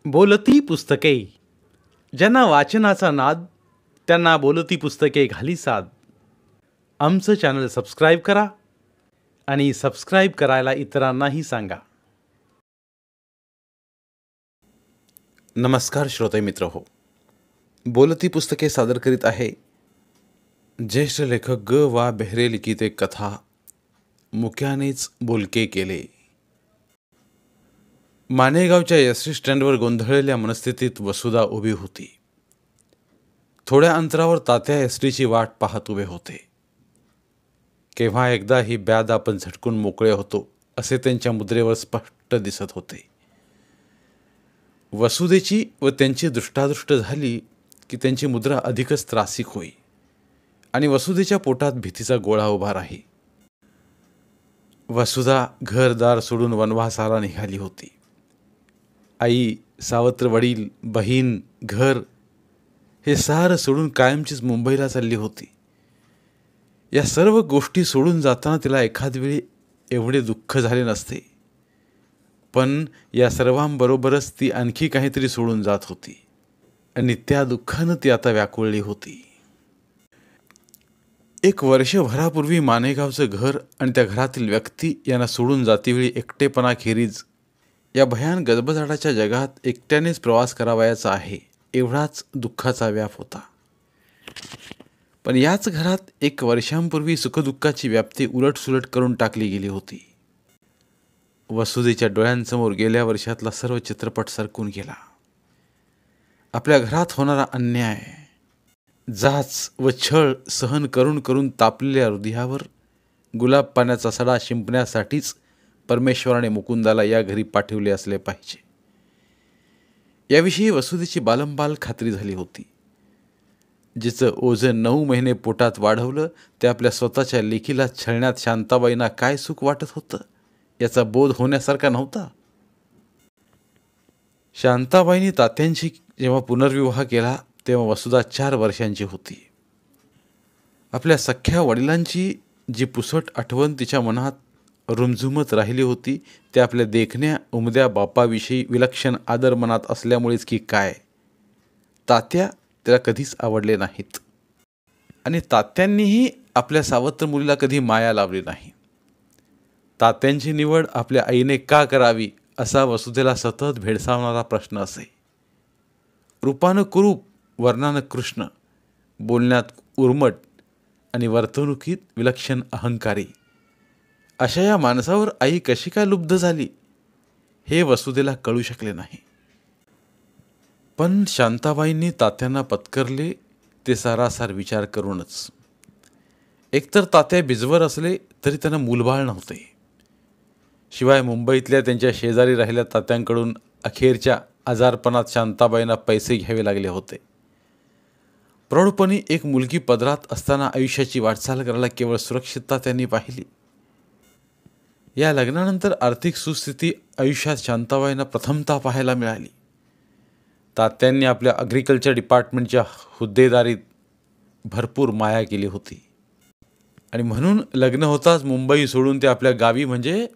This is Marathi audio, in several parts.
बोलती पुस्तके. ज्यांना वाचनाचा नाद त्यांना बोलती पुस्तके घाली साद. आमचं चॅनल सबस्क्राईब करा आणि सबस्क्राईब करायला इतरांनाही सांगा. नमस्कार श्रोते मित्र हो, बोलती पुस्तके सादर करीत आहे ज्येष्ठ लेखक ग वा बेहरे लिखित एक कथा, मुक्यानेच बोलके केले. मानेगावच्या एसटी स्टँडवर गोंधळलेल्या मनस्थितीत वसुधा उभी होती. थोड्या अंतरावर तात्या एसटीची वाट पाहत उभे होते. केव्हा एकदा ही ब्याद आपण झटकून मोकळे होतो असे त्यांच्या मुद्रेवर स्पष्ट दिसत होते. वसुधेची व त्यांची दृष्टादृष्ट झाली की त्यांची मुद्रा अधिकच त्रासिक होई आणि वसुधेच्या पोटात भीतीचा गोळा उभा राही. वसुधा घरदार सोडून वनवासाला निघाली होती. आई, सावत्र वडील, बहीण, घर हे सारं सोडून कायमचीच मुंबईला चालली होती. या सर्व गोष्टी सोडून जाताना तिला एखाद वेळी एवढे दुःख झाले नसते, पण या सर्वांबरोबरच ती आणखी काहीतरी सोडून जात होती आणि त्या दुःखानं ती आता व्याकुळली होती. एक वर्षभरापूर्वी मानेगावचं घर आणि त्या घरातील व्यक्ती यांना सोडून जातीवेळी एकटेपणाखेरीज या भयान गजबजाटाच्या जगात एकट्यानेच प्रवास करावयाचा आहे एवढाच दुःखाचा व्याप होता. पण याच घरात एक वर्षांपूर्वी सुखदुःखाची व्याप्ती उलटसुलट करून टाकली गेली होती. वसुधेच्या डोळ्यांसमोर गेल्या वर्षातला सर्व चित्रपट सरकून गेला. आपल्या घरात होणारा अन्याय, जाच व छळ सहन करून करून तापलेल्या हृदयावर गुलाब पाण्याचा सडा शिंपण्यासाठीच परमेश्वराने मुकुंदाला या घरी पाठवले असले पाहिजे याविषयी वसुधेची बालंबाल खात्री झाली होती. जिचं ओझं 9 महिने पोटात वाढवलं ते आपल्या स्वतःच्या लेकीला छळण्यात शांताबाईंना काय सुख वाटत होतं याचा बोध होण्यासारखा नव्हता. शांताबाईंनी तात्यांशी जेव्हा पुनर्विवाह केला तेव्हा वसुधा 4 वर्षांची होती. आपल्या सख्ख्या वडिलांची जी पुसट आठवण तिच्या मनात रुमझुमत राहिली होती ते आपल्या देखण्या उमद्या बापाविषयी विलक्षण आदर मनात असल्यामुळेच की काय, तात्या त्याला कधीच आवडले नाहीत आणि तात्यांनीही आपल्या सावत्र मुलीला कधी माया लावली नाही. तात्यांची निवड आपल्या आईने का करावी असा वसुधेला सतत भेडसावणारा प्रश्न असे. रूपानं कुरूप, वर्णानं कृष्ण, बोलण्यात उर्मट आणि वर्तणुकीत विलक्षण अहंकारी अशा या माणसावर आई कशी काय लुब्ध झाली हे वसुधेला कळू शकले नाही. पण शांताबाईंनी तात्यांना पत्करले ते सारासार विचार करूनच. एकतर तात्या बिजवर असले तरी त्यांना मूलबाळ नव्हते. शिवाय मुंबईतल्या त्यांच्या शेजारी राहिलेल्या तात्यांकडून अखेरच्या आजारपणात शांताबाईंना पैसे घ्यावे लागले होते. प्रौढपणी एक मुलगी पदरात असताना आयुष्याची वाटचाल करायला केवळ सुरक्षितता त्यांनी पाहिली. या लग्नानंतर आर्थिक सुस्थिती आयुष्यात शांताबाईंना प्रथमतः पाहायला मिळाली. तात्यांनी आपल्या ॲग्रिकल्चर डिपार्टमेंटच्या हुद्देदारीत भरपूर माया केली होती आणि म्हणून लग्न होताच मुंबई सोडून ते आपल्या गावी म्हणजे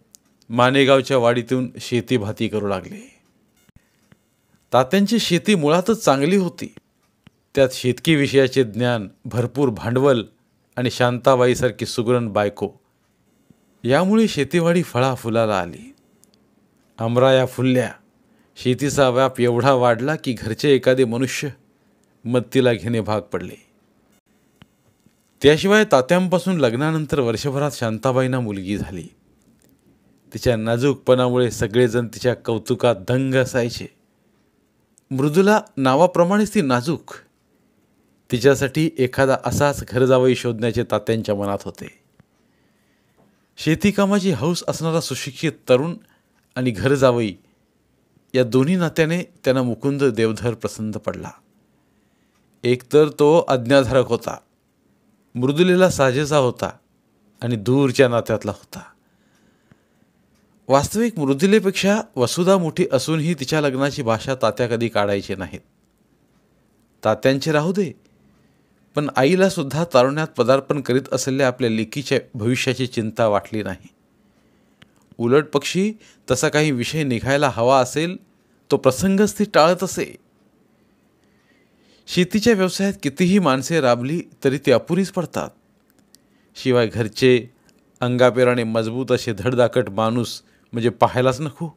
मानेगावच्या वाडीतून शेतीभाती करू लागले. तात्यांची शेती मुळातच चांगली होती. त्यात शेतकी विषयाचे ज्ञान, भरपूर भांडवल आणि शांताबाईसारखी सुगरण बायको यामुळे शेतीवाडी फळाफुलाला आली. आमराया फुलल्या. शेतीचा व्याप एवढा वाढला की घरचे एखादे मनुष्य मदतीला घेणे भाग पडले. त्याशिवाय तात्यांपासून लग्नानंतर वर्षभरात शांताबाईंना मुलगी झाली. तिच्या नाजूकपणामुळे सगळेजण तिच्या कौतुकात दंग असायचे. मृदुला नावाप्रमाणेच ती नाजूक. तिच्यासाठी एखादा असाच घरजावई शोधण्याचे तात्यांच्या मनात होते. शेतीकामाची हौस असणारा सुशिक्षित तरुण आणि घरजावई या दोन्ही नात्याने त्यांना मुकुंद देवधर प्रसन्न पडला. एकतर तो आज्ञाधारक होता, मृदुलेला साजेसा होता आणि दूरच्या नात्यातला होता. वास्तविक मृदुलेपेक्षा वसुधा मोठी असूनही तिच्या लग्नाची भाषा तात्या कधी काढायचे नाहीत. तात्यांचे राहू दे, पण आईला सुद्धा तारुण्यात पदार्पण करीत असलेल्या आपल्या लेकीच्या भविष्याची चिंता वाटली नाही. उलट पक्षी तसा काही विषय निघायला हवा असेल तो प्रसंगच ती टाळत असे. शेतीच्या व्यवसायात कितीही माणसे राबली तरी ती अपुरीच पडतात. शिवाय घरचे अंगापेराने मजबूत असे धडधाकट माणूस म्हणजे पाहायलाच नको.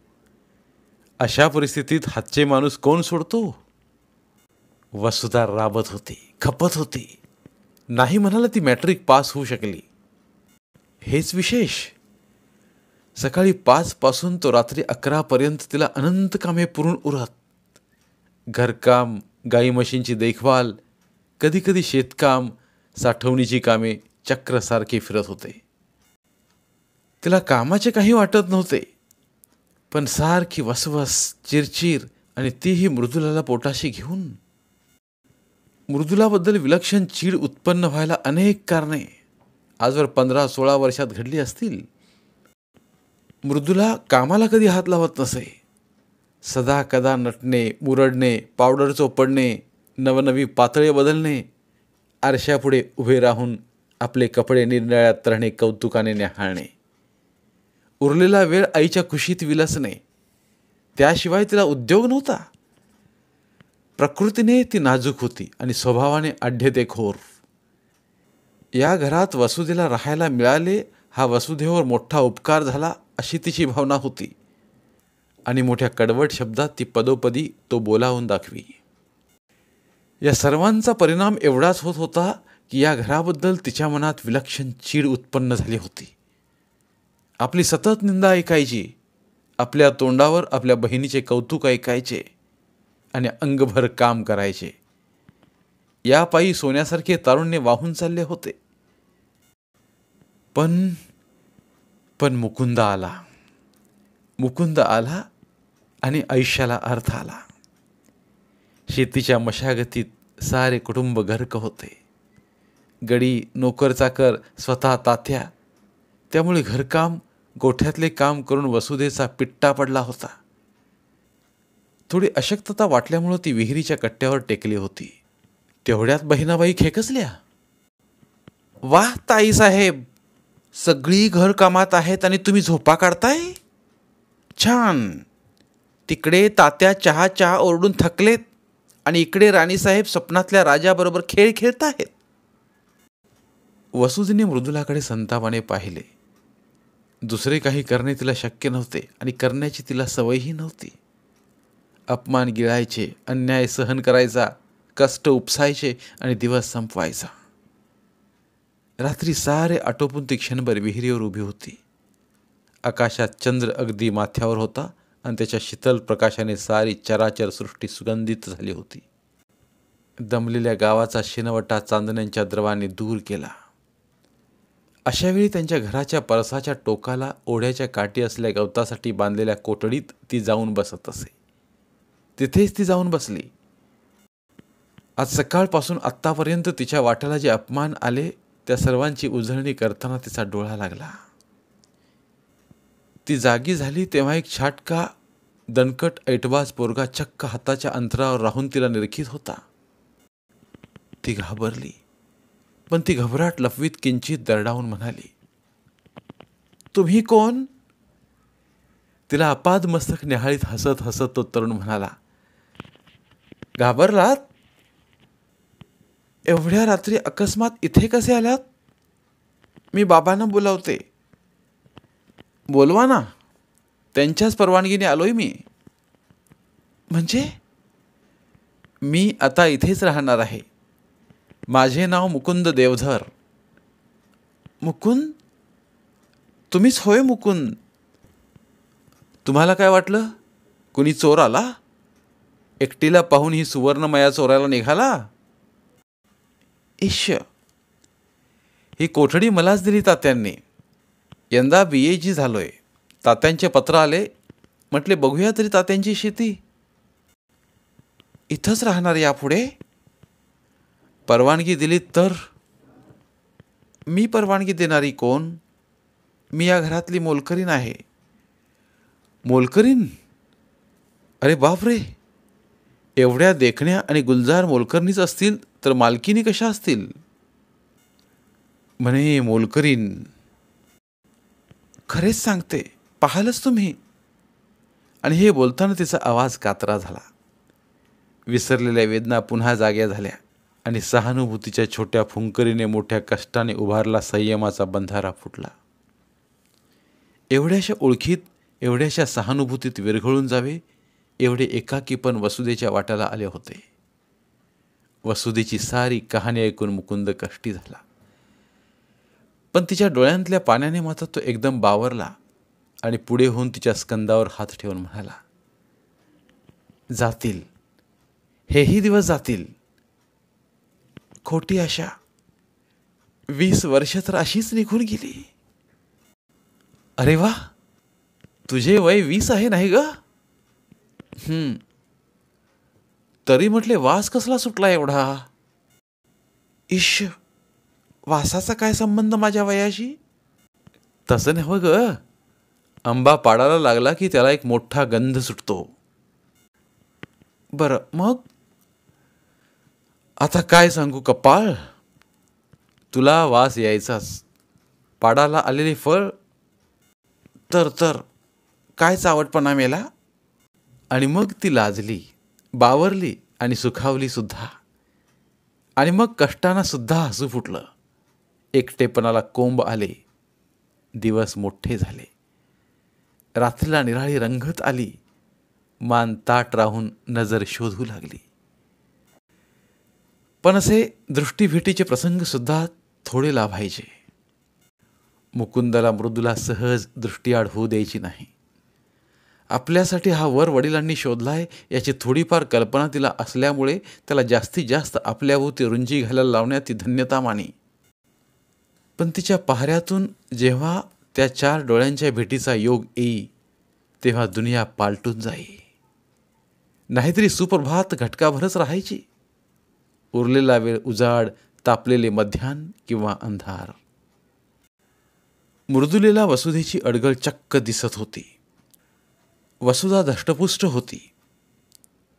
अशा परिस्थितीत हातचे माणूस कोण सोडतो? वसुधा राबत होती, खपत होती. नाही म्हणाला ती मॅट्रिक पास होऊ शकली. हेच विशेष. सकाळी 5 पासून तो रात्री 11 पर्यंत तिला अनंत कामे पुरून उरत. घरकाम, गाई म्हशींची देखभाल, कधीकधी शेतकाम, साठवणीची कामे चक्रसारखे फिरत होते. तिला कामाचे काही वाटत नव्हते, पण सारखी वसवस, चिरचिर आणि तीही मृदुलाला पोटाशी घेऊन. मृदुलाबद्दल विलक्षण चीड उत्पन्न व्हायला अनेक कारणे आजवर 15-16 वर्षात घडली असतील. मृदुला कामाला कधी हात लावत नसे. सदा कदा नटणे, मुरडणे, पावडर चोपडणे, नवनवी पातळे बदलणे, आरशापुढे उभे राहून आपले कपडे निरनिराळ्या तऱ्हेने कौतुकाने न्याहाळणे, उरलेला वेळ आईच्या कुशीत विलसणे, त्याशिवाय तिला उद्योग नव्हता. प्रकृतीने ती नाजूक होती आणि स्वभावाने आढ्यतेखोर. या घरात वसुधेला राहायला मिळाले हा वसुधेवर मोठा उपकार झाला अशी तिची भावना होती आणि मोठ्या कडवट शब्दात ती पदोपदी तो बोलावून दाखवी. या सर्वांचा परिणाम एवढाच होत होता की या घराबद्दल तिच्या मनात विलक्षण चीड उत्पन्न झाली होती. आपली सतत निंदा ऐकायची, आपल्या तोंडावर आपल्या बहिणीचे कौतुक ऐकायचे आणि अंगभर काम करायचे. या पायी सोन्यासारखे तारुण्य वाहून चालले होते. पण मुकुंद आला. मुकुंद आला आणि आयुष्याला अर्थ आला. शेतीच्या मशागतीत सारे कुटुंब गर्क होते. गडी, नोकर चाकर, स्वतः तात्या. त्यामुळे घरकाम, गोठ्यातले काम करून वसुधेचा पिट्टा पडला होता. थोडी अशक्तता वाटल्यामुळे ती विहिरीच्या कट्ट्यावर टेकली होती. तेवढ्यात बहिणाबाई खेकसल्या. वाह ताईसाहेब, सगळी घर कामात आहेत आणि तुम्ही झोपा काढताय? छान. तिकडे तात्या चहा ओरडून थकलेत आणि इकडे राणीसाहेब स्वप्नातल्या राजाबरोबर खेळ खेळताहेत. वसुधेने मृदुलाकडे संतापाने पाहिले. दुसरे काही करणे तिला शक्य नव्हते आणि करण्याची तिला सवयही नव्हती. अपमान गिळायचे, अन्याय सहन करायचा, कष्ट उपसायचे आणि दिवस संपवायचा. रात्री सारे आटोपून ती क्षणभर विहिरीवर उभी होती. आकाशात चंद्र अगदी माथ्यावर होता आणि त्याच्या शीतल प्रकाशाने सारी चराचर सृष्टी सुगंधित झाली होती. दमलेल्या गावाचा शिनवटा चांदण्यांच्या द्रवाने दूर केला. अशावेळी त्यांच्या घराच्या परसाच्या टोकाला ओढ्याच्या काठी असलेल्या गवतासाठी बांधलेल्या कोठडीत ती जाऊन बसत असे. तिथेच ती जाऊन बसली. आज सकाळपासून आत्तापर्यंत तिच्या वाट्याला जे अपमान आले त्या सर्वांची उजळणी करताना तिचा डोळा लागला. ती जागी झाली तेव्हा एक छाटका, दणकट ऐटबाज पोरगा चक्क हाताच्या अंतरावर राहून तिला निरखीत होता. ती घाबरली, पण ती घबराट लपवीत किंचित दरडावून म्हणाली, तुम्ही कोण? तिला अपाद मस्तक न्याहाळीत हसत हसत तो तरुण म्हणाला, घाबरलात? एवढ्या रात्री अकस्मात इथे कसे आलात? मी बाबांना बोलावते. बोलवा ना, त्यांच्याच परवानगीने आलोय मी. म्हणजे? मी आता इथेच राहणार आहे. माझे नाव मुकुंद देवधर. मुकुंद? तुम्हीच होय मुकुंद? तुम्हाला काय वाटलं? कुणी चोर आला? एकटीला पाहून ही सुवर्णमया चोरायला निघाला? ईश्य, ही कोठडी मलाच दिली तात्यांनी. यंदा BA झालोय. तात्यांचे पत्र आले. म्हटले बघूया तरी तात्यांची शेती. इथंच राहणार यापुढे? परवानगी दिली तर? मी परवानगी देणारी कोण? मी या घरातली मोलकरीण आहे. मोलकरीण? अरे बापरे, एवढ्या देखण्या आणि गुलजार मोलकरणीच असतील तर मालकीनी कशा असतील? म्हणे मोलकरीण. खरेच सांगते, पाहालच तुम्ही. आणि हे बोलताना तिचा आवाज कातरा झाला. विसरलेल्या वेदना पुन्हा जाग्या झाल्या आणि सहानुभूतीच्या छोट्या फुंकरीने मोठ्या कष्टाने उभारला संयमाचा बंधारा फुटला. एवढ्याशा ओळखीत, एवढ्याशा सहानुभूतीत विरघळून जावे एवढे एकाकी पण वसुदेच्या वाट्याला आले होते. वसुदेची सारी कहाणी ऐकून मुकुंद कष्टी झाला. पण तिच्या डोळ्यांतल्या पाण्याने मात्र तो एकदम बावरला आणि पुढे होऊन तिच्या स्कंदावर हात ठेवून म्हणाला, जातील, हेही दिवस जातील. खोटी आशा. 20 वर्ष तर अशीच निघून गेली. अरे वा, तुझे वय 20 आहे नाही ग? तरी म्हटले वास कसला सुटला एवढा? इश, वासाचा काय संबंध माझ्या वयाशी? तसं नाही ग, आंबा पाडायला लागला की त्याला एक मोठा गंध सुटतो. बरं मग आता काय सांगू कपाळ, तुला वास यायचाच. पाडाला आलेले फळ तर काय चावटपणा मेला. आणि मग ती लाजली, बावरली आणि सुखावली सुद्धा. आणि मग कष्टानं सुद्धा हसू फुटलं. एकटेपणाला कोंब आले. दिवस मोठे झाले. रात्रीला निराळी रंगत आली. मान ताट राहून नजर शोधू लागली. पण असे दृष्टीभेटीचे प्रसंग सुद्धा थोडे लाभायचे. मुकुंदाला मृदूला सहज दृष्टीआड होऊ द्यायची नाही. आपल्यासाठी हा वर वडिलांनी शोधलाय याची थोडीफार कल्पना तिला असल्यामुळे त्याला जास्तीत जास्त आपल्याभोवती रुंजी घालायला लावण्यात ती धन्यता मानी. पण तिच्या पहाऱ्यातून जेव्हा त्या 4 डोळ्यांच्या भेटीचा योग येई तेव्हा दुनिया पालटून जाई. नाहीतरी सुप्रभात घटकाभरच राहायची. उरलेला वेळ उजाड, तापलेले मध्यान्ह किंवा अंधार. मृदुलेला वसुधेची अडगळ चक्क दिसत होती. वसुधा धष्टपुष्ट होती.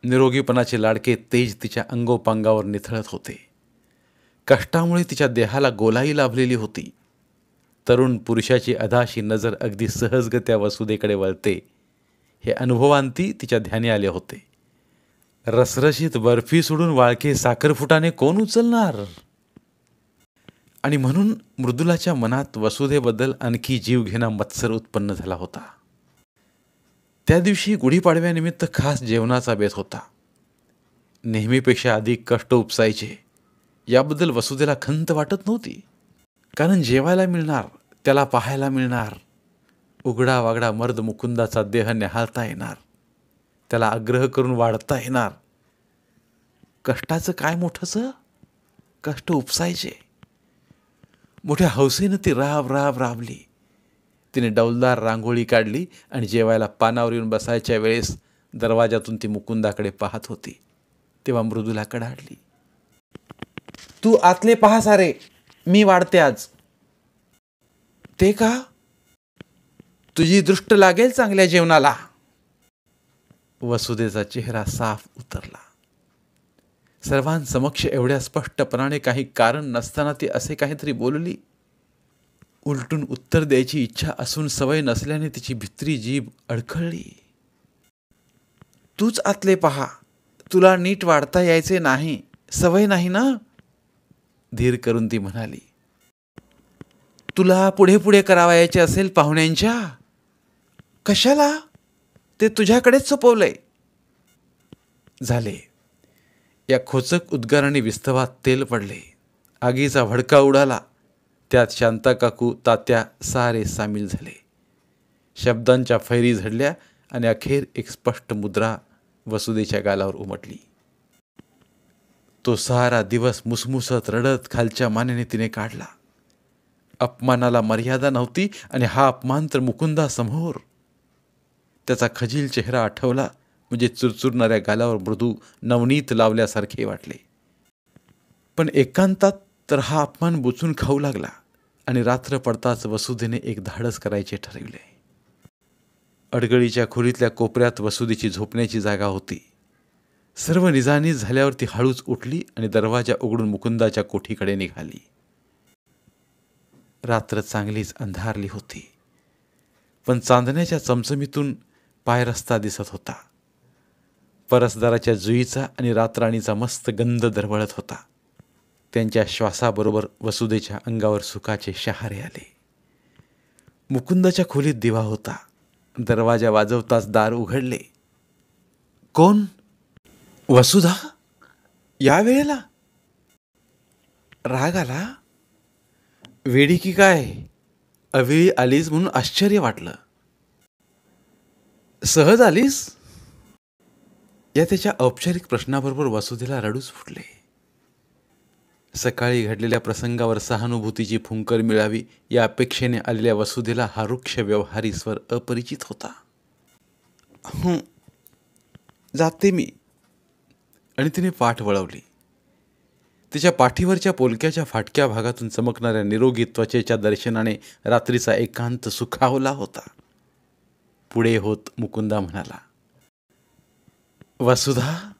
निरोगीपणाचे लाडके तेज तिच्या अंगोपांगावर निथळत होते. कष्टामुळे तिच्या देहाला गोलाई लाभलेली होती. तरुण पुरुषाची अधाशी नजर अगदी सहजगत्या वसुधेकडे वळते हे अनुभवांती तिच्या ध्यानी आले होते. रसरशीत बर्फी सोडून वाळके साखरफुटाने कोण उचलणार? आणि म्हणून मृदुलाच्या मनात वसुधेबद्दल आणखी जीवघेणा मत्सर उत्पन्न झाला होता. त्या दिवशी गुढीपाडव्यानिमित्त खास जेवणाचा बेत होता. नेहमीपेक्षा अधिक कष्ट उपसायचे याबद्दल वसुधेला खंत वाटत नव्हती. कारण जेवायला मिळणार, त्याला पाहायला मिळणार. उघडा वागडा मर्द मुकुंदाचा देह न्याहाळता येणार, त्याला आग्रह करून वाढता येणार. कष्टाचं काय मोठंसं? कष्ट उपसायचे. मोठ्या हौसेनं ती राबली. तिने डौलदार रांगोळी काढली आणि जेवायला पानावर येऊन बसायच्या वेळेस दरवाजातून ती मुकुंदाकडे पाहत होती. तेव्हा मृदुला कडाडली, तू आतले पहा सारे, मी वाढते आज. ते का? तुझी दृष्ट लागेल चांगल्या जेवणाला. वसुधेचा चेहरा साफ उतरला. सर्वांसमक्ष एवढ्या स्पष्टपणाने काही कारण नसताना ती असे काहीतरी बोलली. उलटून उत्तर द्यायची इच्छा असून सवय नसल्याने तिची भित्री जीभ अडखळली. तूच आतले पहा, तुला नीट वाढता यायचे नाही, सवय नाही ना? धीर करून ती म्हणाली. तुला पुढे पुढे करावायचे असेल पाहुण्यांच्या? कशाला? ते तुझ्याकडेच सोपवलंय. झाले. या खोचक उद्गाराने विस्तवात तेल पडले. आगीचा भडका उडाला. त्यात शांता काकू, तात्या सारे सामील झाले. शब्दांच्या फैरी झडल्या आणि अखेर एक स्पष्ट मुद्रा वसुधेच्या गालावर उमटली. तो सारा दिवस मुसमुसत रडत खालच्या मानेने तिने काढला. अपमानाला मर्यादा नव्हती आणि हा अपमान तर मुकुंदासमोर. त्याचा खजील चेहरा आठवला म्हणजे चुरचुरणाऱ्या गालावर मृदू नवनीत लावल्यासारखे वाटले. पण एकांतात तर हा अपमान बुचून खाऊ लागला आणि रात्र पडताच वसुधेने एक धाडस करायचे ठरविले. अडगळीच्या खोलीतल्या कोपऱ्यात वसुधेची झोपण्याची जागा होती. सर्व निजानीज झाल्यावर ती हळूच उठली आणि दरवाजा उघडून मुकुंदाच्या कोठीकडे निघाली. रात्र चांगलीच अंधारली होती. पण चांदण्याच्या चमचमीतून पायरस्ता दिसत होता. परसदाराच्या जुईचा आणि रातराणीचा मस्त गंध दरवळत होता. त्यांच्या श्वासाबरोबर वसुदेच्या अंगावर सुखाचे शहारे आले. मुकुंदाच्या खोलीत दिवा होता. दरवाजा वाजवताच दार उघडले. कोण? वसुधा? या वेळेला? राग आला? वेडी की काय? अवेळी आलीस म्हणून आश्चर्य वाटलं. सहज आलीस? या त्याच्या औपचारिक प्रश्नाबरोबर वसुधेला रडूच फुटले. सकाळी घडलेल्या प्रसंगावर सहानुभूतीची फुंकर मिळावी या अपेक्षेने आलेल्या वसुधेला हा रुक्ष व्यवहारी स्वर अपरिचित होता. जाते मी. आणि तिने पाठ वळवली. तिच्या पाठीवरच्या पोलक्याच्या फाटक्या भागातून चमकणाऱ्या निरोगी त्वचेच्या दर्शनाने रात्रीचा एकांत सुखावला होता. पुढे होत मुकुंदा म्हणाला, वसुधा,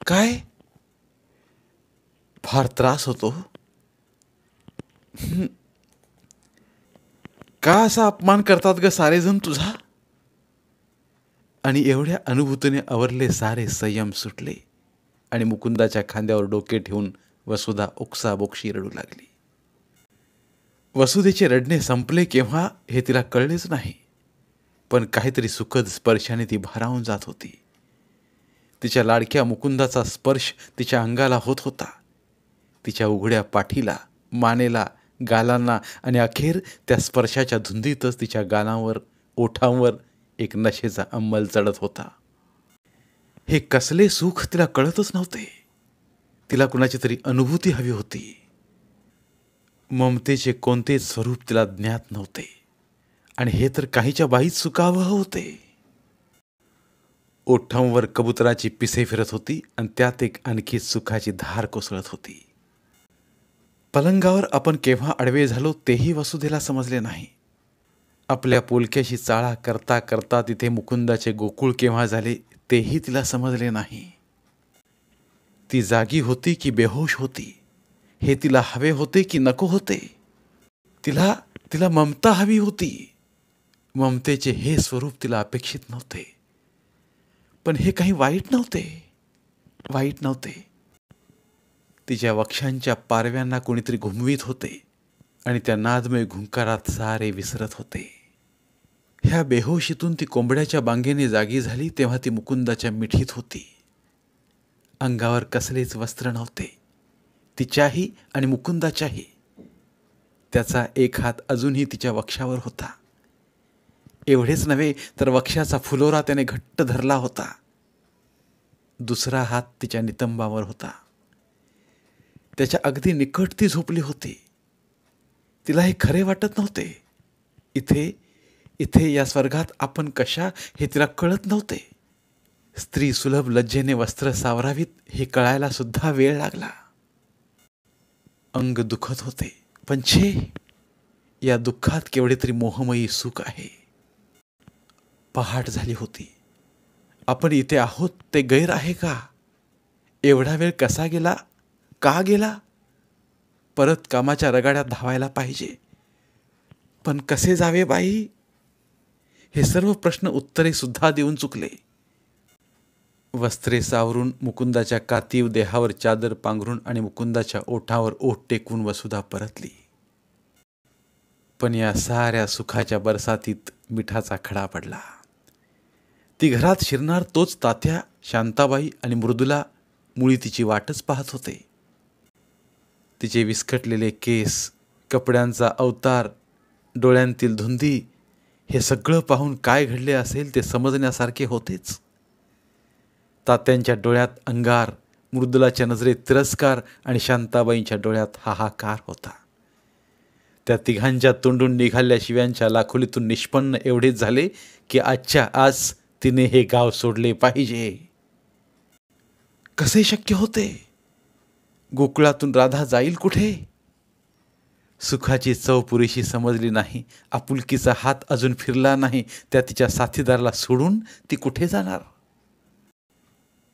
काय? फार त्रास होतो? का असा अपमान करतात ग सारेजण तुझा? आणि एवढ्या अनुभूतीने आवरले सारे संयम सुटले आणि मुकुंदाच्या खांद्यावर डोके ठेवून वसुधा ओक्साबोक्षी रडू लागली. वसुधेचे रडणे संपले केव्हा हे तिला कळलेच नाही, पण काहीतरी सुखद स्पर्शाने ती भारावून जात होती. तिच्या लाडक्या मुकुंदाचा स्पर्श तिच्या अंगाला होत होता. तिच्या उघड्या पाठीला, मानेला, गालांना आणि अखेर त्या स्पर्शाच्या धुंदीतच तिच्या गालांवर, ओठांवर एक नशेचा अंमल चढत होता. हे कसले सुख तिला कळतच नव्हते. तिला कुणाची तरी अनुभूती हवी होती. ममतेचे कोणतेच स्वरूप तिला ज्ञात नव्हते आणि हे तर काहीच्या बाहीच सुखावह होते. ओठांवर कबुतराची पिसे फिरत होती आणि त्यात एक आणखी सुखाची धार कोसळत होती. पलंगावर आपण केव्हा आडवे झालो तेही वसुधेला समजले नाही. आपल्या पोलक्याशी चाळा करता करता तिथे मुकुंदाचे गोकुळ केव्हा झाले तेही तिला समजले नाही. ती जागी होती की बेहोश होती हे तिला हवे होते की नको होते. तिला ममता हवी होती. ममतेचे हे स्वरूप तिला अपेक्षित नव्हते. पण हे काही वाईट नव्हते. तिच्या वक्षांच्या पारव्यांना कोणीतरी घुमवीत होते आणि त्या नादमय घुंकारात सारे विसरत होते. ह्या बेहोशीतून ती कोंबड्याच्या बांगेने जागी झाली तेव्हा ती मुकुंदाच्या मिठीत होती. अंगावर कसलेच वस्त्र नव्हते, तिच्याही आणि मुकुंदाच्याही. त्याचा एक हात अजूनही तिच्या वक्षावर होता. एवढेच नव्हे तर वक्षाचा फुलोरा त्याने घट्ट धरला होता. दुसरा हात तिच्या नितंबावर होता. त्याच्या अगदी निकट ती झोपली होती. तिला हे खरे वाटत नव्हते. इथे या स्वर्गात आपण कशा हे तिला कळत नव्हते. स्त्री सुलभ लज्जेने वस्त्र सावरावीत हे कळायला सुद्धा वेळ लागला. अंग दुखत होते, पण छे, या दुःखात केवढे तरी मोहमयी सुख आहे. पहाट झाली होती. आपण इथे आहोत ते गैर आहे का? एवढा वेळ कसा गेला? का गेला? परत कामाच्या रगाड्यात धावायला पाहिजे, पण कसे जावे बाई? हे सर्व प्रश्न उत्तरे सुद्धा देऊन चुकले. वस्त्रे सावरून, मुकुंदाच्या कातीव देहावर चादर पांघरून आणि मुकुंदाच्या ओठावर ओठ टेकून वसुधा परतली. पण या साऱ्या सुखाच्या बरसातीत मिठाचा खडा पडला. ती घरात शिरणार तोच तात्या, शांताबाई आणि मृदुला मुळी तिची वाटच पाहत होते. तिचे विस्कटलेले केस, कपड्यांचा अवतार, डोळ्यांतील धुंदी हे सगळं पाहून काय घडले असेल ते समजण्यासारखे होतेच. तात्यांच्या डोळ्यात अंगार, मृदुलाच्या नजरेत तिरस्कार आणि शांताबाईंच्या डोळ्यात हाहाकार होता. त्या तिघांच्या तोंडून निघालेल्या शिव्यांच्या लाखोलीतून निष्पन्न एवढेच झाले की आजच्या आज तिने हे गाव सोडले पाहिजे. कसे शक्य होते? गोकुळातून राधा जाईल कुठे? सुखाची चव पुरेशी समजली नाही, आपुलकीचा हात अजून फिरला नाही, त्या तिच्या साथीदाराला सोडून ती कुठे जाणार?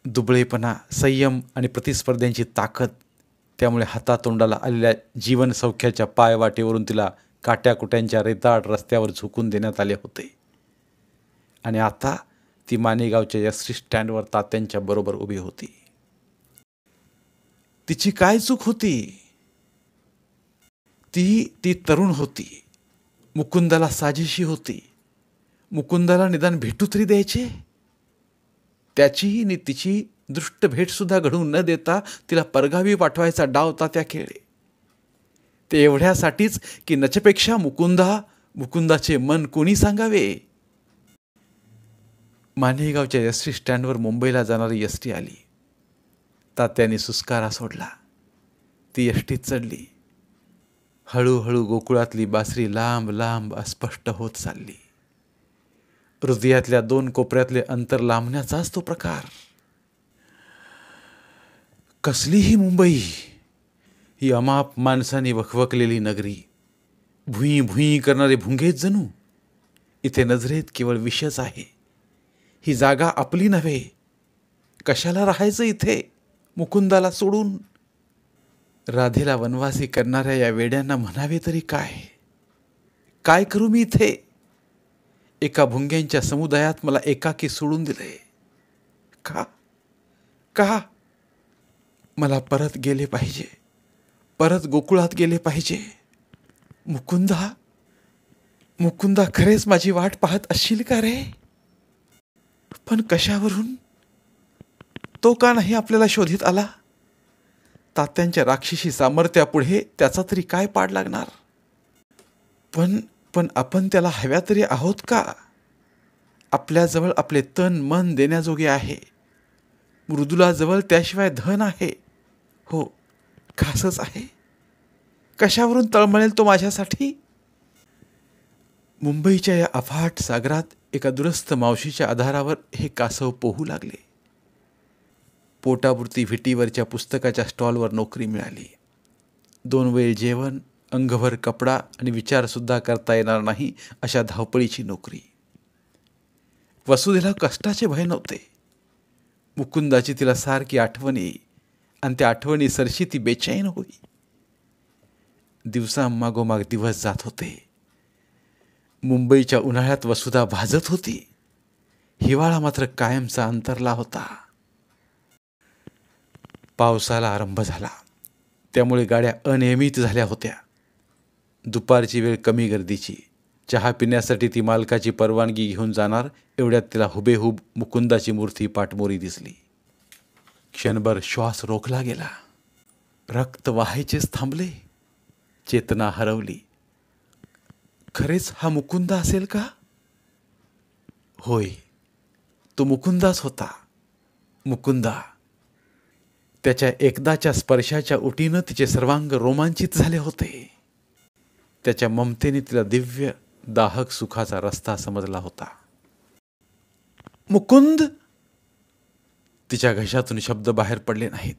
दुबळेपणा, संयम आणि प्रतिस्पर्ध्यांची ताकद, त्यामुळे हातातोंडाला आलेल्या जीवन सौख्याच्या पायवाटेवरून तिला काट्याकुट्यांच्या रेताळ रस्त्यावर झुकून देण्यात आले होते. आणि आता ती मानेगावच्या एस टी स्टँडवर तात्यांच्या बरोबर उभी होती. तिची काय चूक होती? ती तरुण होती. मुकुंदाला साजेशी होती. मुकुंदाला निदान भेटू तरी द्यायचे. त्याची आणि तिची दृष्ट भेट सुद्धा घडवून न देता तिला परगावी पाठवायचा डाव तात्या खेळले. ते एवढ्यासाठीच की नचपेक्षा मुकुंदाचे मन कोणी सांगावे. मानेगावच्या एस टी स्टँडवर मुंबईला जाणारी एस टी आली. तात्याने सुस्कारा सोडला. ती एस टीत चढली. हळूहळू गोकुळातली बासरी लांब लांब अस्पष्ट होत चालली. हृदयातल्या दोन कोपऱ्यातले अंतर लांबण्याचाच तो प्रकार. कसली ही मुंबई, ही अमाप माणसाने वखवकलेली नगरी. भुई भुई करणारे भुंगेच जणू. इथे नजरेत केवळ विषच आहे. ही जागा आपली नव्हे. कशाला राहायचं इथे मुकुंदाला सोडून? राधेला वनवासी करणाऱ्या या वेड्यांना म्हणावे तरी काय? काय करू मी इथे? एका भुंग्यांच्या समुदायात मला एकाकी सोडून दिले. का? मला परत गेले पाहिजे. परत गोकुळात गेले पाहिजे. मुकुंदा खरेच माझी वाट पाहत असशील का रे? पण कशावरून? तो का नाही आपल्याला शोधित आला? तात्यांच्या राक्षसी सामर्थ्यापुढे त्याचा तरी काय पाड लागणार? पण आपण त्याला हव्या तरी आहोत का? आपल्याजवळ आपले तन मन देण्याजोगे आहे. मृदुलाजवळ त्याशिवाय धन आहे. हो, खासच आहे. कशावरून तळमळेल तो माझ्यासाठी? मुंबईच्या या अफाट सागरात एका दुरस्थ मावशीच्या आधारावर हे कासव पोहू लागले. पोटापुरती व्हिटीवरच्या पुस्तकाच्या स्टॉलवर नोकरी मिळाली. 2 वेळ जेवण, अंगभर कपडा आणि विचारसुद्धा करता येणार नाही अशा धावपळीची नोकरी. वसुधेला कष्टाचे भय नव्हते. मुकुंदाची तिला सारखी आठवण येई आणि त्या आठवणी सरशी ती बेचैन होई. दिवसामागोमाग दिवस जात होते. मुंबईच्या उन्हाळ्यात वसुधा भाजत होती. हिवाळा मात्र कायमचा अंतरला होता. पावसाला आरंभ झाला. त्यामुळे गाड्या अनियमित झाल्या होत्या. दुपारची वेळ कमी गर्दीची. चहा पिण्यासाठी ती मालकाची परवानगी घेऊन जाणार एवढ्यात तिला हुबेहूब मुकुंदाची मूर्ती पाठमोरी दिसली. क्षणभर श्वास रोखला गेला. रक्त वाहायचेच थांबले. चेतना हरवली. खरेच हा मुकुंदा असेल का? होय, तो मुकुंदाच होता. मुकुंदा. त्याच्या एकदाच्या स्पर्शाच्या उटीनं तिचे सर्वांग रोमांचित झाले होते. त्याच्या ममतेने तिला दिव्य दाहक सुखाचा रस्ता समजला होता. मुकुंद! तिच्या घशातून शब्द बाहेर पडले नाहीत.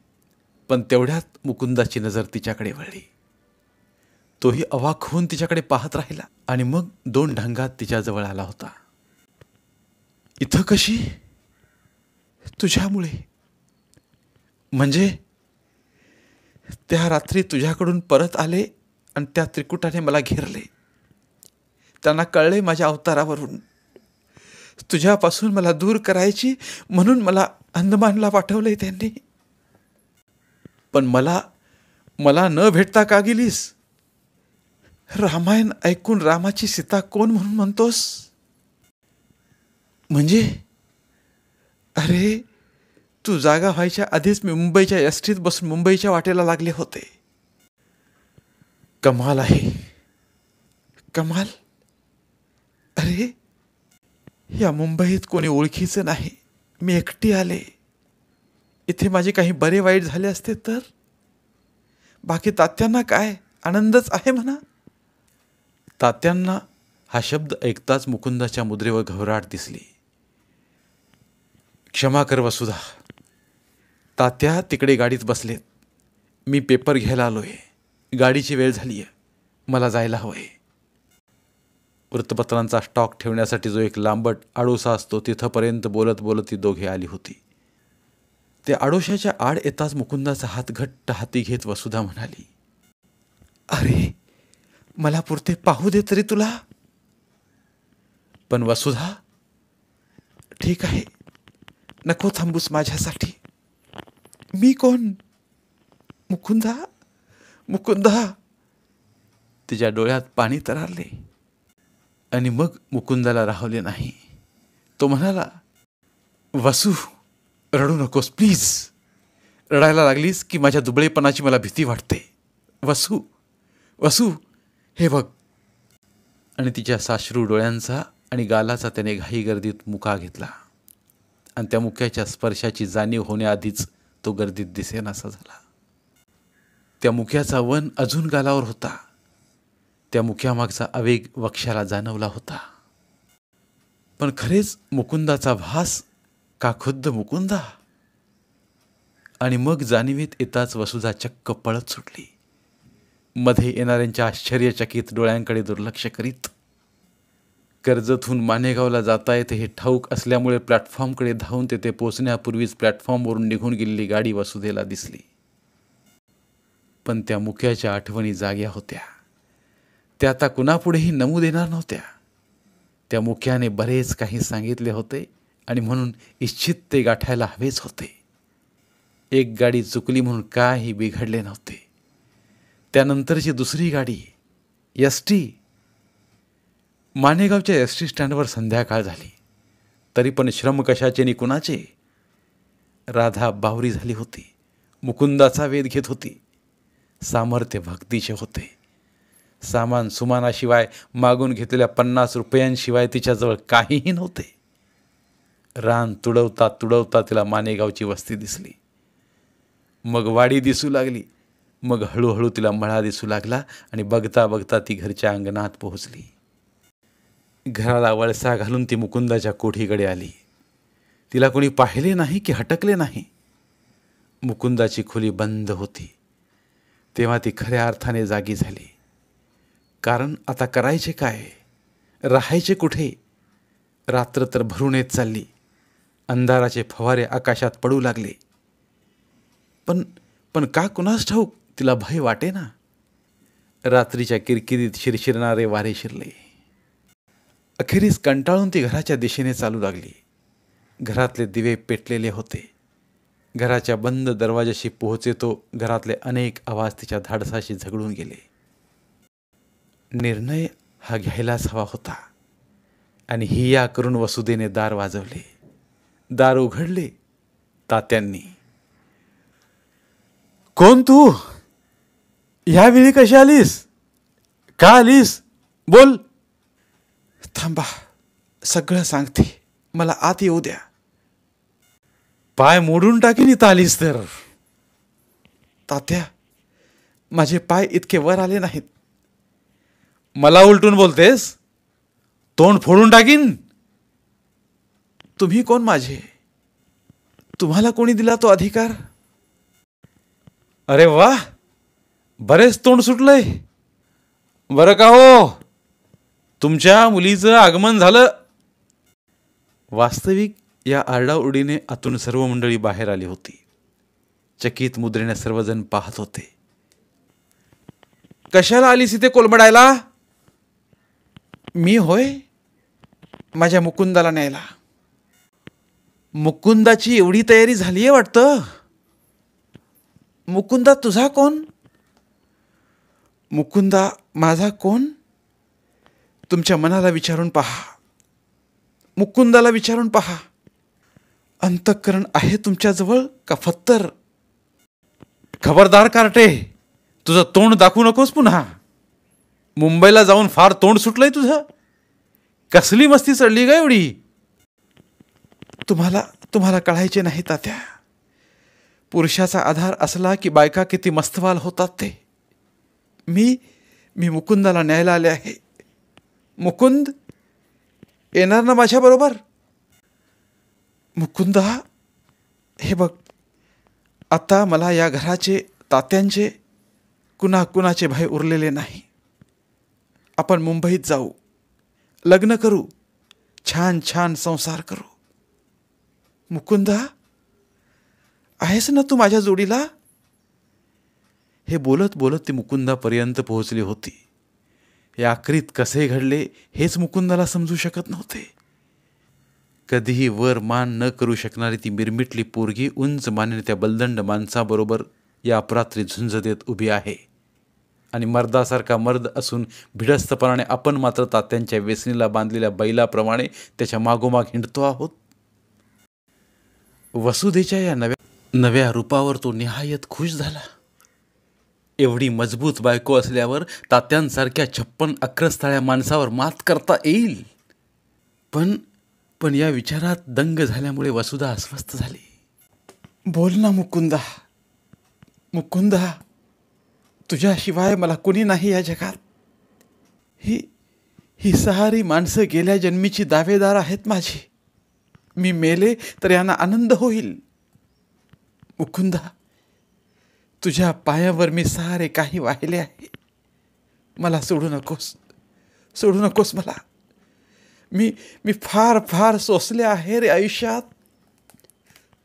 पण तेवढ्यात मुकुंदाची नजर तिच्याकडे वळली. तोही अवाक होऊन तिच्याकडे पाहत राहिला आणि मग 2 ढंगात तिच्याजवळ आला होता. इथं कशी? तुझ्यामुळे. म्हणजे त्या रात्री तुझ्याकडून परत आले आणि त्या त्रिकुटाने मला घेरले. त्यांना कळले माझ्या अवतारावरून. तुझ्यापासून मला दूर करायची म्हणून मला अंदमानला पाठवलंय त्यांनी. पण मला न भेटता का गेलीस? रामायण ऐकून रामाची सीता कोण म्हणून म्हणतोस? म्हणजे अरे, तू जागा व्हायच्या आधीच मी मुंबईच्या एस टीत बसून मुंबईच्या वाटेला लागले होते. कमाल आहे, कमाल. अरे, या मुंबईत कोणी ओळखीचं नाही. मी एकटी आले. इथे माझे काही बरे वाईट झाले असते तर? बाकी तात्यांना काय आनंदच आहे म्हणा. तात्यांना हा शब्द ऐकताच मुकुंदाच्या मुद्रेवर घबराट दिसली. क्षमा कर वसुधा. तात्या तिकडे गाडीत बसलेत. मी पेपर घ्यायला आलोय. गाडीची वेळ झालीय. मला जायला हवंय. वृत्तपत्रांचा स्टॉक ठेवण्यासाठी जो एक लांबट आडोसा असतो तिथपर्यंत बोलत बोलत ती दोघे आली होती. ते आडोशाच्या आड येताच मुकुंदाचा हात घट्ट हाती घेत वसुधा म्हणाली, अरे, मला पुरते पाहू दे तरी तुला. पण वसुधा, ठीक आहे, नको थांबूस माझ्यासाठी. मी कोण? मुकुंदा, मुकुंदा. तिच्या डोळ्यात पाणी तरळले आणि मग मुकुंदाला राहवले नाही. तो म्हणाला, वसू, रडू नकोस प्लीज. रडायला लागलीस की माझ्या दुबळेपणाची मला भीती वाटते. वसू, वसू, हे बघ. आणि तिच्या साश्रू डोळ्यांचा आणि गालाचा त्याने घाईगर्दीत मुका घेतला आणि त्या मुक्याच्या स्पर्शाची जाणीव होण्याआधीच तो गर्दीत दिसेनासा झाला. त्या मुक्याचा वन अजून गालावर होता. त्या मुक्यामागचा आवेग वक्षाला जाणवला होता. पण खरेच मुकुंदाचा भास का खुद्द मुकुंदा? आणि मग जाणीवीत येताच वसुधा चक्क पळत सुटली, मध्ये येणाऱ्यांच्या आश्चर्यचकित डोळ्यांकडे दुर्लक्ष करीत. कर्जतहून मानेगावला जाता येते हे ठाऊक असल्यामुळे प्लॅटफॉर्मकडे धावून तेथे पोचण्यापूर्वीच प्लॅटफॉर्मवरून निघून गेलेली गाडी वसुधेला दिसली. पण त्या मुक्याच्या आठवणी जाग्या होत्या. त्या आता कुणापुढेही नमूद येणार नव्हत्या. त्या मुक्याने बरेच काही सांगितले होते आणि म्हणून इच्छित ते गाठायला हवेच होते. एक गाडी चुकली म्हणून काही बिघडले नव्हते. त्यानंतरची दुसरी गाडी एस.टी. मानेगावच्या एस.टी. स्टँडवर संध्याकाळ झाली. तरी पण श्रम कशाचे नि कुणाचे. राधा बावरी झाली होती. मुकुंदाचा वेध घेत होती. सामर्थ्य भक्तीचे होते. सामान सुमानाशिवाय मागून घेतलेल्या 50 रुपयांशिवाय तिच्याजवळ काहीही नव्हते. रान तुडवता तुडवता तिला मानेगावची वस्ती दिसली. मग वाडी दिसू लागली. मग हळूहळू तिला मळा दिसू लागला आणि बघता बघता ती घरच्या अंगणात पोहोचली. घराला वळसा घालून ती मुकुंदाच्या कोठीकडे आली. तिला कोणी पाहिले नाही की हटकले नाही. मुकुंदाची खोली बंद होती. तेव्हा ती खऱ्या अर्थाने जागी झाली. कारण आता करायचे काय? राहायचे कुठे? रात्र तर भरून येत चालली. अंधाराचे फवारे आकाशात पडू लागले. पण का कुणास ठाऊक तिला भय वाटे ना. रात्रीच्या किरकिरीत शिरशिरणारे वारे शिरले. अखेरीस कंटाळून ती घराच्या दिशेने चालू लागली. घरातले दिवे पेटलेले होते. घराच्या बंद दरवाजाशी पोहोचे तो घरातले अनेक आवाज तिच्या धाडसाशी झगडून गेले. निर्णय हा घ्यायलाच हवा होता. आणि हिया करून वसुदेने दार वाजवले. दार उघडले. तात्यांनी. कोण तू? ह्यावेळी कशी आलीस? का आलीस? बोल. थांबा, सगळं सांगते. मला आत येऊ द्या. पाय मोडून टाकीन इथं आलीस तर. तात्या, माझे पाय इतके वर आले नाहीत. मला उलटून बोलतेस? तोंड फोडून टाकीन. तुम्ही कोण माझे? तुम्हाला कोणी दिला तो अधिकार? अरे वा, बरेच तोंड सुटलंय. बरं का हो, तुमच्या मुलीचं आगमन झालं. वास्तविक या आरडाओरडीने आतून सर्व मंडळी बाहेर आली होती. चकित मुद्रेने सर्वजण पाहत होते. कशाला आलीस इथे कोलमडायला? मी होय, माझ्या मुकुंदाला न्यायला. मुकुंदाची एवढी तयारी झाली आहे वाटतं. मुकुंदा तुझा कोण? मुकुंदा माझा कोण? तुमच्या मनाला विचारून पहा. मुकुंदाला विचारून पहा. अंतःकरण आहे तुमच्याजवळ का फत्तर? खबरदार कार्टे, तुझं तोंड दाखवू नकोस पुन्हा. मुंबईला जाऊन फार तोंड सुटलंय तुझं. कसली मस्ती चढली का एवढी? तुम्हाला कळायचे नाही तात्या. पुरुषाचा आधार असला की बायका किती मस्तवाल होतात ते. मी मुकुंदाला न्यायला आले आहे. मुकुंद येणार ना माझ्या बरोबर? मुकुंदा, हे बघ, आता मला या घराचे, तात्यांचे, कुणाचे भय उरलेले नाही. आपण मुंबईत जाऊ, लग्न करू, छान छान संसार करू. मुकुंदा, आहेस ना तू माझ्या जोडीला? हे बोलत बोलत ती मुकुंदापर्यंत पोहोचली होती. हे आखरीत कसे घडले हेच मुकुंदाला समजू शकत नव्हते. कधीही वर मान न करू शकणारी ती मिरमिटली पोरगी उंच मानेने त्या बलदंड माणसाबरोबर या अपरात्री झुंज देत उभी आहे. आणि मर्दासारखा मर्द असून भिडस्तपणाने आपण मात्र तात्यांच्या वेसणीला बांधलेल्या बैलाप्रमाणे त्याच्या मागोमाग हिंडतो आहोत. वसुधेच्या या नव्या रूपावर तो निहायत खुश झाला. एवढी मजबूत बायको असल्यावर तात्यांसारख्या 56 अक्रस्ताळ्या माणसावर मात करता येईल. पण या विचारात दंग झाल्यामुळे वसुधा अस्वस्थ झाली. बोल ना मुकुंदा, मुकुंदा, तुझ्याशिवाय मला कुणी नाही या जगात. ही सारी माणसं गेल्या जन्मीची दावेदार आहेत माझी. मी मेले तर यांना आनंद होईल. मुकुंदा, तुझ्या पायावर मी सारे काही वाहिले आहे. मला सोडू नकोस, सोडू नकोस मला. मी फार फार सोसले आहे रे आयुष्यात.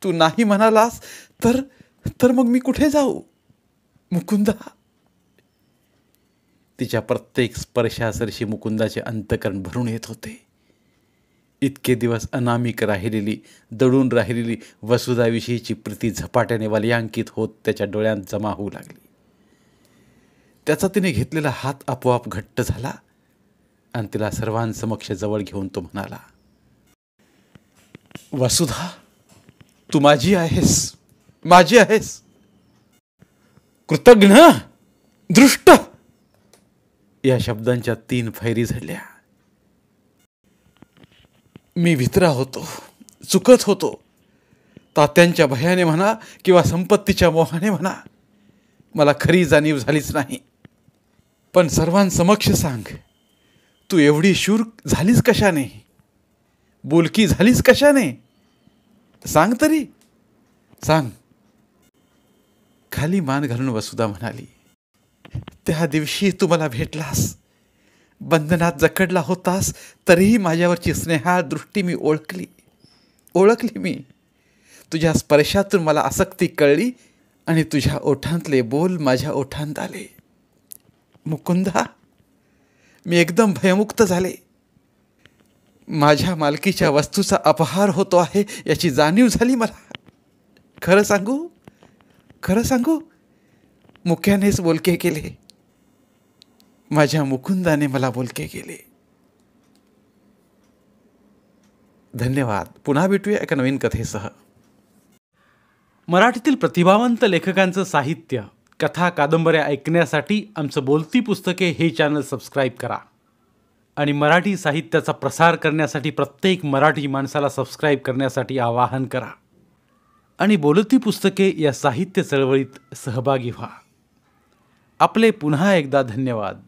तू नाही म्हणालास तर मग मी कुठे जाऊ मुकुंदा. तिच्या प्रत्येक स्पर्शासरशी मुकुंदाचे अंतकरण भरून येत होते. इतके दिवस अनामिक राहिलेली, दडून राहिलेली वसुधाविषयीची प्रीती झपाट्याने वलयांकित होत त्याच्या डोळ्यांत जमा होऊ लागली. त्याचा तिने घेतलेला हात आपोआप घट्ट झाला आणि तिला सर्वांसमक्ष जवळ घेऊन तो म्हणाला, वसुधा, तू माझी आहेस, माझी आहेस. कृतघ्न, दृष्ट, या शब्दांच्या 3 फैरी झडल्या. मी भित्रा होतो, चुकत होतो. तात्यांच्या भयाने म्हणा किंवा संपत्तीच्या मोहाने म्हणा, मला खरी जाणीव झालीच नाही. पण सर्वांसमक्ष सांग, तू एवढी शूर झालीस कशाने, बोलकी झालीस कशाने? सांग तरी, सांग. खाली मान घालून वसुधा म्हणाली, त्या दिवशी तू मला भेटलास, बंधनात जखडला होतास, तरीही माझ्यावरची स्नेहाळ दृष्टी मी ओळखली मी. तुझ्या स्पर्शातून मला आसक्ती कळली आणि तुझ्या ओठांतले बोल माझ्या ओठांत आले. मुकुंदा, मी एकदम भयमुक्त झाले. माझ्या मालकीच्या वस्तूचा अपहार होतो आहे याची जाणीव झाली मला. खरं सांगू, मुक्यानेच बोलके केले. माझ्या मुकुंदाने मला बोलके केले. धन्यवाद. पुन्हा भेटूया एका नवीन कथेसह. मराठीतील प्रतिभावंत लेखकांचं साहित्य, कथा, कादंबऱ्या ऐकण्यासाठी आमचं बोलती पुस्तके हे चॅनल सबस्क्राईब करा. आणि मराठी साहित्याचा प्रसार करण्यासाठी प्रत्येक मराठी माणसाला सबस्क्राईब करण्यासाठी आवाहन करा. आणि बोलती पुस्तके या साहित्य चळवळीत सहभागी व्हा. आपले पुन्हा एकदा धन्यवाद.